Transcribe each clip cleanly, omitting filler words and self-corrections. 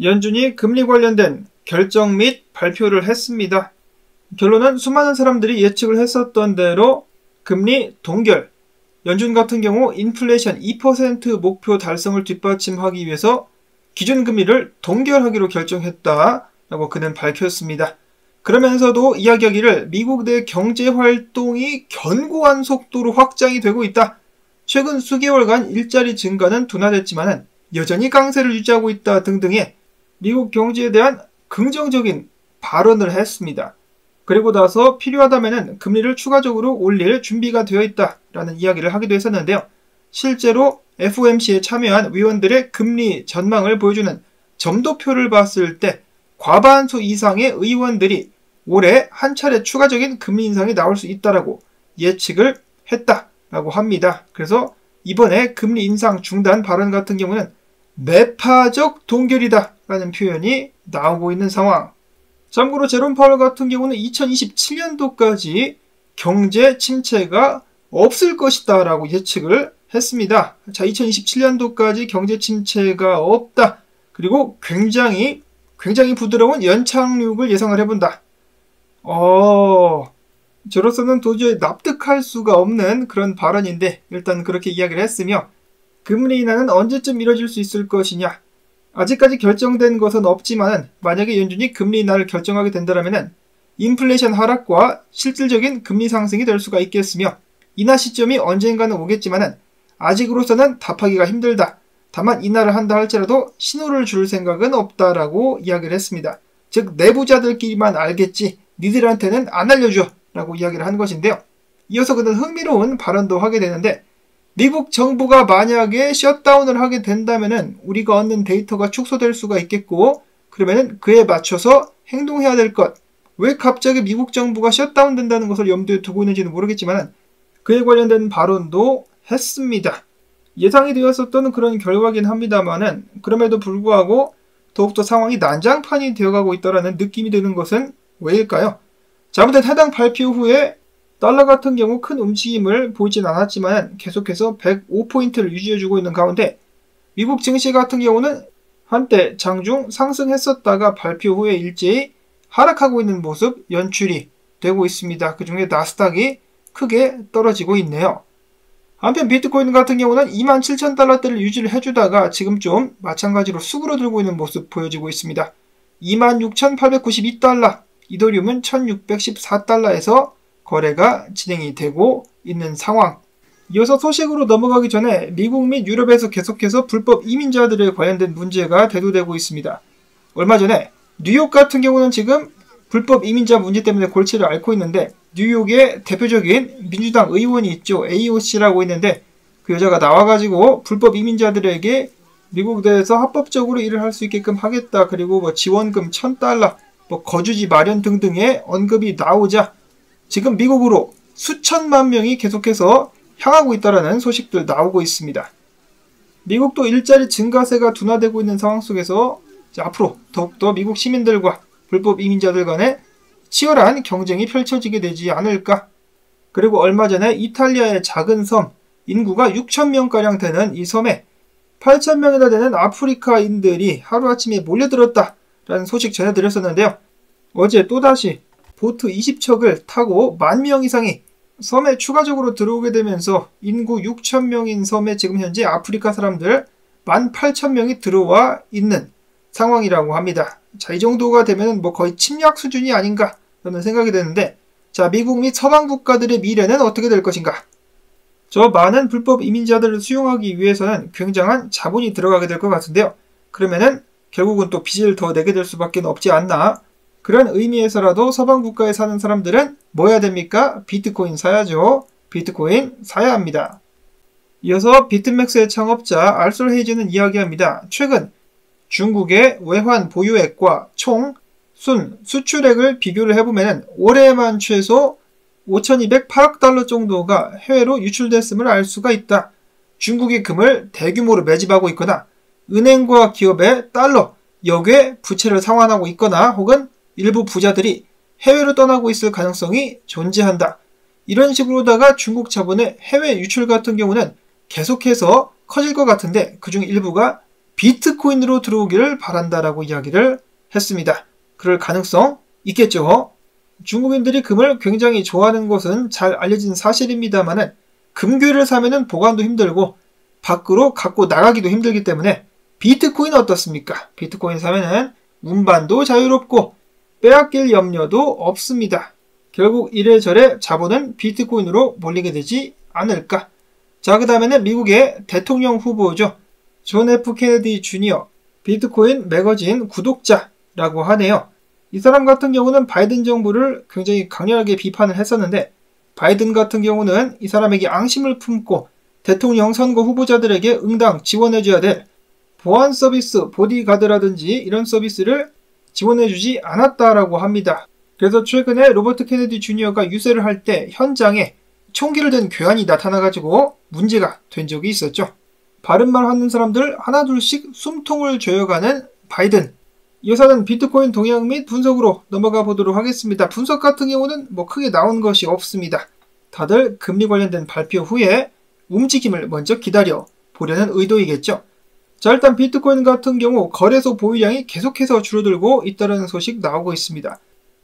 연준이 금리 관련된 결정 및 발표를 했습니다. 결론은 수많은 사람들이 예측을 했었던 대로 금리 동결, 연준 같은 경우 인플레이션 2% 목표 달성을 뒷받침하기 위해서 기준금리를 동결하기로 결정했다라고 그는 밝혔습니다. 그러면서도 이야기하기를 미국 내 경제활동이 견고한 속도로 확장이 되고 있다. 최근 수개월간 일자리 증가는 둔화됐지만 여전히 강세를 유지하고 있다 등등의 미국 경제에 대한 긍정적인 발언을 했습니다. 그리고 나서 필요하다면 금리를 추가적으로 올릴 준비가 되어 있다라는 이야기를 하기도 했었는데요. 실제로 FOMC에 참여한 위원들의 금리 전망을 보여주는 점도표를 봤을 때 과반수 이상의 의원들이 올해 한 차례 추가적인 금리 인상이 나올 수 있다라고 예측을 했다라고 합니다. 그래서 이번에 금리 인상 중단 발언 같은 경우는 매파적 동결이다라는 표현이 나오고 있는 상황. 참고로 제롬 파월 같은 경우는 2027년도까지 경제 침체가 없을 것이다 라고 예측을 했습니다. 자, 2027년도까지 경제 침체가 없다. 그리고 굉장히 부드러운 연착륙을 예상을 해본다. 저로서는 도저히 납득할 수가 없는 그런 발언인데 일단 그렇게 이야기를 했으며 금리 인하는 언제쯤 이뤄질 수 있을 것이냐. 아직까지 결정된 것은 없지만 만약에 연준이 금리 인하를 결정하게 된다면 인플레이션 하락과 실질적인 금리 상승이 될 수가 있겠으며 인하 시점이 언젠가는 오겠지만 아직으로서는 답하기가 힘들다. 다만 인하를 한다 할지라도 신호를 줄 생각은 없다라고 이야기를 했습니다. 즉 내부자들끼리만 알겠지 니들한테는 안 알려줘 라고 이야기를 한 것인데요. 이어서 그는 흥미로운 발언도 하게 되는데 미국 정부가 만약에 셧다운을 하게 된다면 우리가 얻는 데이터가 축소될 수가 있겠고 그러면 그에 맞춰서 행동해야 될 것. 왜 갑자기 미국 정부가 셧다운 된다는 것을 염두에 두고 있는지는 모르겠지만 그에 관련된 발언도 했습니다. 예상이 되었었던 그런 결과긴 합니다만은 그럼에도 불구하고 더욱더 상황이 난장판이 되어가고 있다는 느낌이 드는 것은 왜일까요? 자, 아무튼 해당 발표 후에 달러 같은 경우 큰 움직임을 보이진 않았지만 계속해서 105포인트를 유지해주고 있는 가운데 미국 증시 같은 경우는 한때 장중 상승했었다가 발표 후에 일제히 하락하고 있는 모습 연출이 되고 있습니다. 그 중에 나스닥이 크게 떨어지고 있네요. 한편 비트코인 같은 경우는 27,000달러대를 유지를 해주다가 지금 좀 마찬가지로 수그러들고 있는 모습 보여지고 있습니다. 26,892달러, 이더리움은 1,614달러에서 거래가 진행이 되고 있는 상황. 이어서 소식으로 넘어가기 전에 미국 및 유럽에서 계속해서 불법 이민자들에 관련된 문제가 대두되고 있습니다. 얼마 전에 뉴욕 같은 경우는 지금 불법 이민자 문제 때문에 골치를 앓고 있는데 뉴욕의 대표적인 민주당 의원이 있죠. AOC라고 있는데 그 여자가 나와가지고 불법 이민자들에게 미국 내에서 합법적으로 일을 할 수 있게끔 하겠다. 그리고 지원금 1,000달러, 거주지 마련 등등의 언급이 나오자 지금 미국으로 수천만 명이 계속해서 향하고 있다는 소식들 나오고 있습니다. 미국도 일자리 증가세가 둔화되고 있는 상황 속에서 앞으로 더욱더 미국 시민들과 불법 이민자들 간의 치열한 경쟁이 펼쳐지게 되지 않을까. 그리고 얼마 전에 이탈리아의 작은 섬, 인구가 6,000명가량 되는 이 섬에 8,000명이나 되는 아프리카인들이 하루아침에 몰려들었다라는 소식 전해드렸었는데요. 어제 또다시 보트 20척을 타고 10,000명 이상이 섬에 추가적으로 들어오게 되면서 인구 6,000명인 섬에 지금 현재 아프리카 사람들 18,000명이 들어와 있는 상황이라고 합니다. 자, 이 정도가 되면 거의 침략 수준이 아닌가 라는 생각이 드는데, 자, 미국 및 서방 국가들의 미래는 어떻게 될 것인가? 저 많은 불법 이민자들을 수용하기 위해서는 굉장한 자본이 들어가게 될 것 같은데요. 그러면은 결국은 또 빚을 더 내게 될 수밖에 없지 않나? 그런 의미에서라도 서방 국가에 사는 사람들은 뭐 해야 됩니까? 비트코인 사야죠. 비트코인 사야 합니다. 이어서 비트맥스의 창업자 알솔 헤이즈는 이야기합니다. 최근 중국의 외환 보유액과 총 수출액을 비교를 해보면 올해만 최소 5,208억 달러 정도가 해외로 유출됐음을 알 수가 있다. 중국이 금을 대규모로 매집하고 있거나 은행과 기업의 달러, 역의 부채를 상환하고 있거나 혹은 일부 부자들이 해외로 떠나고 있을 가능성이 존재한다. 이런 식으로다가 중국 자본의 해외 유출 같은 경우는 계속해서 커질 것 같은데 그중 일부가 비트코인으로 들어오기를 바란다라고 이야기를 했습니다. 그럴 가능성 있겠죠. 중국인들이 금을 굉장히 좋아하는 것은 잘 알려진 사실입니다만은 금괴를 사면은 보관도 힘들고 밖으로 갖고 나가기도 힘들기 때문에 비트코인 어떻습니까? 비트코인 사면은 운반도 자유롭고 빼앗길 염려도 없습니다. 결국 이래저래 자본은 비트코인으로 몰리게 되지 않을까? 자, 그 다음에는 미국의 대통령 후보죠. 존 F 케네디 주니어 비트코인 매거진 구독자라고 하네요. 이 사람 같은 경우는 바이든 정부를 굉장히 강렬하게 비판을 했었는데 바이든 같은 경우는 이 사람에게 앙심을 품고 대통령 선거 후보자들에게 응당 지원해줘야 될 보안 서비스, 보디가드라든지 이런 서비스를 지원해주지 않았다라고 합니다. 그래서 최근에 로버트 케네디 주니어가 유세를 할 때 현장에 총기를 든 괴한이 나타나가지고 문제가 된 적이 있었죠. 바른말 하는 사람들 하나둘씩 숨통을 조여가는 바이든. 이어서는 비트코인 동향 및 분석으로 넘어가 보도록 하겠습니다. 분석 같은 경우는 크게 나온 것이 없습니다. 다들 금리 관련된 발표 후에 움직임을 먼저 기다려 보려는 의도이겠죠. 자, 일단 비트코인 같은 경우 거래소 보유량이 계속해서 줄어들고 있다는 소식 나오고 있습니다.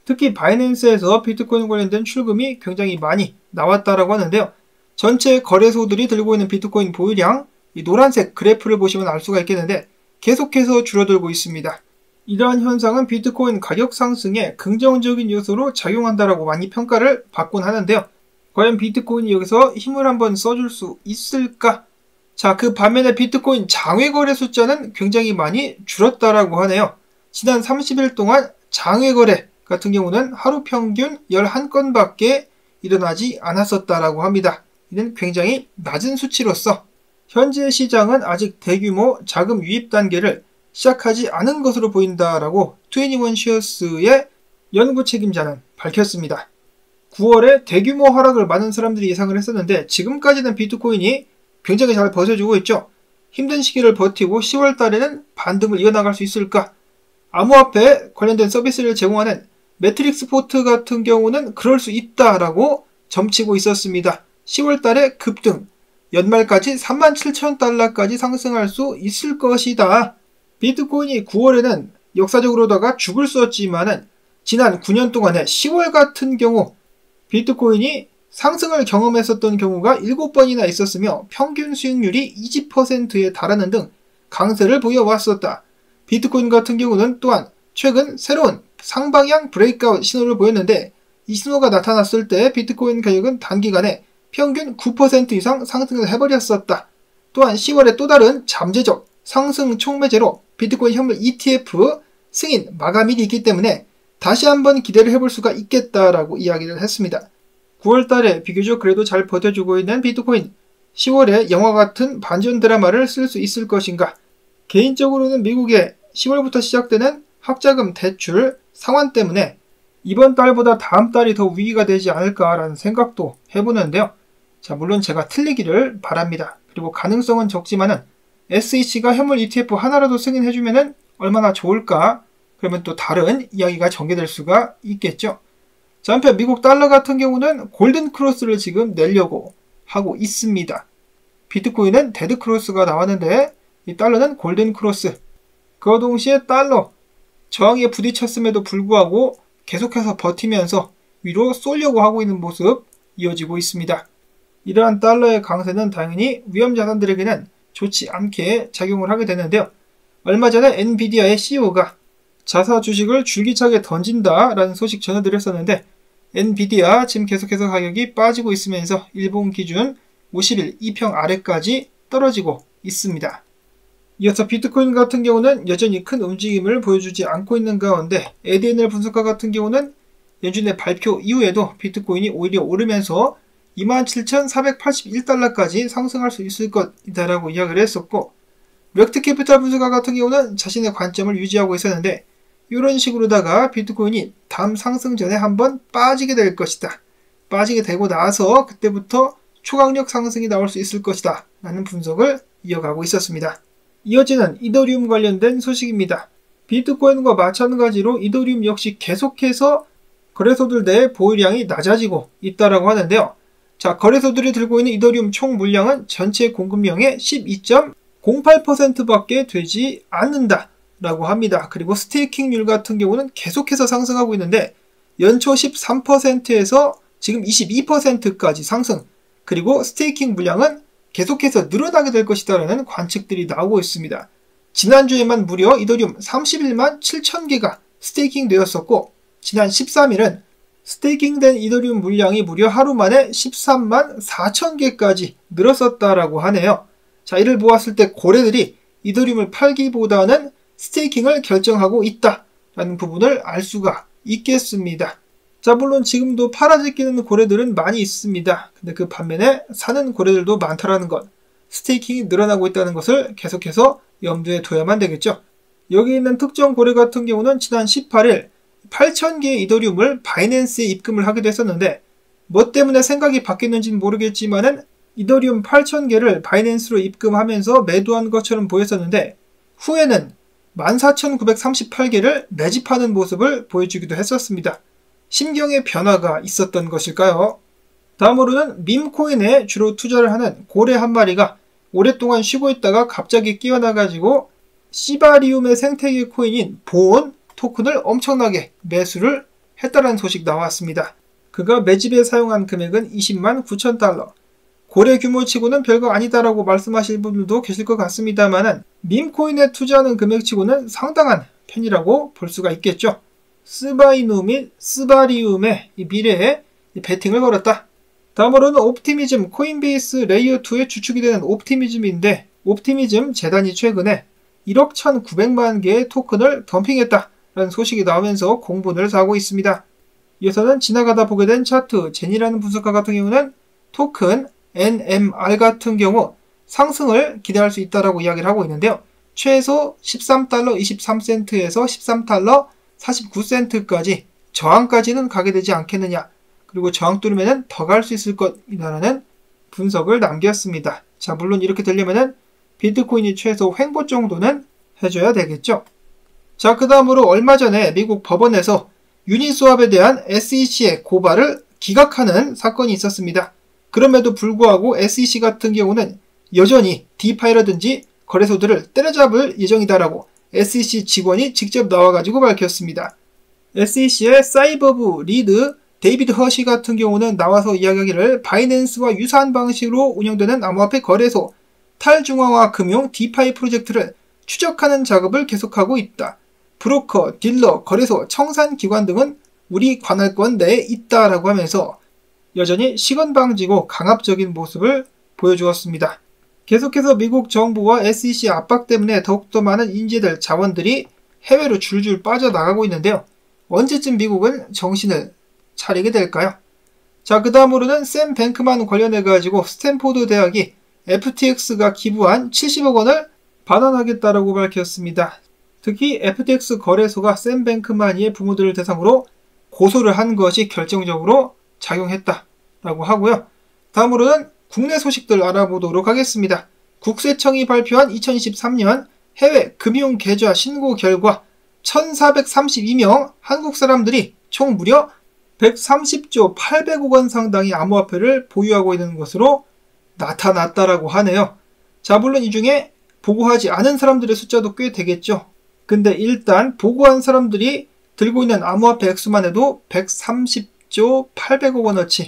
특히 바이낸스에서 비트코인 관련된 출금이 굉장히 많이 나왔다라고 하는데요. 전체 거래소들이 들고 있는 비트코인 보유량, 이 노란색 그래프를 보시면 알 수가 있겠는데 계속해서 줄어들고 있습니다. 이러한 현상은 비트코인 가격 상승에 긍정적인 요소로 작용한다라고 많이 평가를 받곤 하는데요. 과연 비트코인이 여기서 힘을 한번 써줄 수 있을까? 자, 그 반면에 비트코인 장외 거래 숫자는 굉장히 많이 줄었다라고 하네요. 지난 30일 동안 장외 거래 같은 경우는 하루 평균 11건밖에 일어나지 않았었다라고 합니다. 이는 굉장히 낮은 수치로서 현재 시장은 아직 대규모 자금 유입 단계를 시작하지 않은 것으로 보인다라고 21쉐어스의 연구 책임자는 밝혔습니다. 9월에 대규모 하락을 많은 사람들이 예상을 했었는데 지금까지는 비트코인이 굉장히 잘 버텨주고 있죠. 힘든 시기를 버티고 10월 달에는 반등을 이어나갈 수 있을까? 암호화폐 관련된 서비스를 제공하는 매트릭스 포트 같은 경우는 그럴 수 있다라고 점치고 있었습니다. 10월 달에 급등, 연말까지 37,000달러까지 상승할 수 있을 것이다. 비트코인이 9월에는 역사적으로다가 죽을 수 없지만은 지난 9년 동안에 10월 같은 경우 비트코인이 상승을 경험했었던 경우가 7번이나 있었으며 평균 수익률이 20%에 달하는 등 강세를 보여왔었다. 비트코인 같은 경우는 또한 최근 새로운 상방향 브레이크아웃 신호를 보였는데 이 신호가 나타났을 때 비트코인 가격은 단기간에 평균 9% 이상 상승을 해버렸었다. 또한 10월에 또 다른 잠재적 상승 촉매제로 비트코인 현물 ETF 승인 마감일이 있기 때문에 다시 한번 기대를 해볼 수가 있겠다라고 이야기를 했습니다. 9월달에 비교적 그래도 잘 버텨주고 있는 비트코인, 10월에 영화 같은 반전 드라마를 쓸 수 있을 것인가? 개인적으로는 미국의 10월부터 시작되는 학자금 대출 상환 때문에 이번 달보다 다음 달이 더 위기가 되지 않을까라는 생각도 해보는데요. 자, 물론 제가 틀리기를 바랍니다. 그리고 가능성은 적지만은 SEC가 현물 ETF 하나라도 승인해주면은 얼마나 좋을까? 그러면 또 다른 이야기가 전개될 수가 있겠죠. 자, 한편 미국 달러 같은 경우는 골든 크로스를 지금 내려고 하고 있습니다. 비트코인은 데드 크로스가 나왔는데 이 달러는 골든 크로스. 그 동시에 달러 저항에 부딪혔음에도 불구하고 계속해서 버티면서 위로 쏠려고 하고 있는 모습 이어지고 있습니다. 이러한 달러의 강세는 당연히 위험 자산들에게는 좋지 않게 작용을 하게 되는데요. 얼마 전에 엔비디아의 CEO가 자사 주식을 줄기차게 던진다라는 소식 전해드렸었는데 엔비디아 지금 계속해서 가격이 빠지고 있으면서 일본 기준 50일 2평 아래까지 떨어지고 있습니다. 이어서 비트코인 같은 경우는 여전히 큰 움직임을 보여주지 않고 있는 가운데 ADNL 분석가 같은 경우는 연준의 발표 이후에도 비트코인이 오히려 오르면서 27,481달러까지 상승할 수 있을 것이다라고 이야기를 했었고 렉트캐피탈 분석가 같은 경우는 자신의 관점을 유지하고 있었는데 이런 식으로다가 비트코인이 다음 상승 전에 한번 빠지게 될 것이다. 빠지게 되고 나서 그때부터 초강력 상승이 나올 수 있을 것이다 라는 분석을 이어가고 있었습니다. 이어지는 이더리움 관련된 소식입니다. 비트코인과 마찬가지로 이더리움 역시 계속해서 거래소들 내 보유량이 낮아지고 있다라고 하는데요. 자, 거래소들이 들고 있는 이더리움 총 물량은 전체 공급량의 12.05% 0.08%밖에 되지 않는다 라고 합니다. 그리고 스테이킹률 같은 경우는 계속해서 상승하고 있는데 연초 13%에서 지금 22%까지 상승, 그리고 스테이킹 물량은 계속해서 늘어나게 될 것이다 라는 관측들이 나오고 있습니다. 지난주에만 무려 이더리움 31만 7천 개가 스테이킹 되었었고, 지난 13일은 스테이킹된 이더리움 물량이 무려 하루 만에 13만 4천 개까지 늘었었다라고 하네요. 자, 이를 보았을 때 고래들이 이더리움을 팔기보다는 스테이킹을 결정하고 있다라는 부분을 알 수가 있겠습니다. 자, 물론 지금도 팔아제끼는 고래들은 많이 있습니다. 근데 그 반면에 사는 고래들도 많다라는 것, 스테이킹이 늘어나고 있다는 것을 계속해서 염두에 둬야만 되겠죠. 여기 있는 특정 고래 같은 경우는 지난 18일 8,000개의 이더리움을 바이낸스에 입금을 하기도 했었는데, 뭐 때문에 생각이 바뀌었는지는 모르겠지만은 이더리움 8,000개를 바이낸스로 입금하면서 매도한 것처럼 보였었는데, 후에는 14,938개를 매집하는 모습을 보여주기도 했었습니다. 심경의 변화가 있었던 것일까요? 다음으로는 밈코인에 주로 투자를 하는 고래 한 마리가 오랫동안 쉬고 있다가 갑자기 끼어나가지고 시바리움의 생태계 코인인 보온 토큰을 엄청나게 매수를 했다는 소식 나왔습니다. 그가 매집에 사용한 금액은 20만 9천 달러. 고래 규모치고는 별거 아니다라고 말씀하실 분들도 계실 것 같습니다만은 밈코인에 투자하는 금액치고는 상당한 편이라고 볼 수가 있겠죠. 스바이누 및 스바리움의 미래에 베팅을 걸었다. 다음으로는 옵티미즘, 코인베이스 레이어2의 주축이 되는 옵티미즘인데, 옵티미즘 재단이 최근에 1억 1,900만 개의 토큰을 덤핑했다라는 소식이 나오면서 공분을 사고 있습니다. 이어서는 지나가다 보게 된 차트, 제니라는 분석가 같은 경우는 토큰 NMR 같은 경우 상승을 기대할 수 있다라고 이야기를 하고 있는데요. 최소 13달러 23센트에서 13달러 49센트까지 저항까지는 가게 되지 않겠느냐, 그리고 저항 뚫으면 더 갈 수 있을 것이라는 분석을 남겼습니다. 자, 물론 이렇게 되려면 비트코인이 최소 횡보 정도는 해줘야 되겠죠. 자, 그 다음으로 얼마 전에 미국 법원에서 유니스왑에 대한 SEC의 고발을 기각하는 사건이 있었습니다. 그럼에도 불구하고 SEC 같은 경우는 여전히 디파이라든지 거래소들을 때려잡을 예정이다라고 SEC 직원이 직접 나와가지고 밝혔습니다. SEC의 사이버부 리드 데이비드 허시 같은 경우는 나와서 이야기하기를 바이낸스와 유사한 방식으로 운영되는 암호화폐 거래소 탈중앙화 금융 디파이 프로젝트를 추적하는 작업을 계속하고 있다. 브로커, 딜러, 거래소, 청산기관 등은 우리 관할권 내에 있다라고 하면서 여전히 시건방지고 강압적인 모습을 보여주었습니다. 계속해서 미국 정부와 SEC 압박 때문에 더욱더 많은 인재들, 자원들이 해외로 줄줄 빠져나가고 있는데요. 언제쯤 미국은 정신을 차리게 될까요? 자, 그 다음으로는 샘 뱅크만 관련해가지고 스탠포드 대학이 FTX가 기부한 70억 원을 반환하겠다라고 밝혔습니다. 특히 FTX 거래소가 샘 뱅크만이의 부모들을 대상으로 고소를 한 것이 결정적으로 작용했다라고 하고요. 다음으로는 국내 소식들 알아보도록 하겠습니다. 국세청이 발표한 2023년 해외 금융계좌 신고 결과 1,432명 한국 사람들이 총 무려 130조 800억 원 상당의 암호화폐를 보유하고 있는 것으로 나타났다라고 하네요. 자, 물론 이 중에 보고하지 않은 사람들의 숫자도 꽤 되겠죠. 근데 일단 보고한 사람들이 들고 있는 암호화폐 액수만 해도 130조 800억 원어치,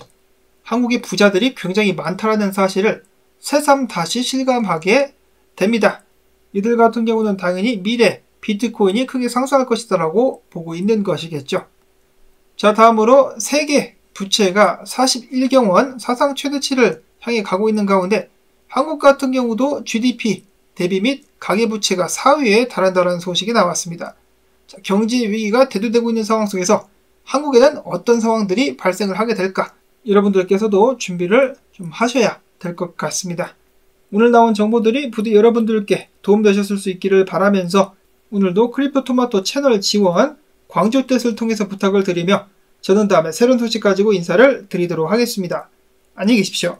한국의 부자들이 굉장히 많다라는 사실을 새삼 다시 실감하게 됩니다. 이들 같은 경우는 당연히 미래 비트코인이 크게 상승할 것이다라고 보고 있는 것이겠죠. 자, 다음으로 세계 부채가 41경원 사상 최대치를 향해 가고 있는 가운데 한국 같은 경우도 GDP 대비 및 가계부채가 4위에 달한다는 소식이 나왔습니다. 자, 경제 위기가 대두되고 있는 상황 속에서 한국에는 어떤 상황들이 발생을 하게 될까? 여러분들께서도 준비를 좀 하셔야 될 것 같습니다. 오늘 나온 정보들이 부디 여러분들께 도움되셨을 수 있기를 바라면서 오늘도 크립토토마토 채널 지원 광주뜻을 통해서 부탁을 드리며 저는 다음에 새로운 소식 가지고 인사를 드리도록 하겠습니다. 안녕히 계십시오.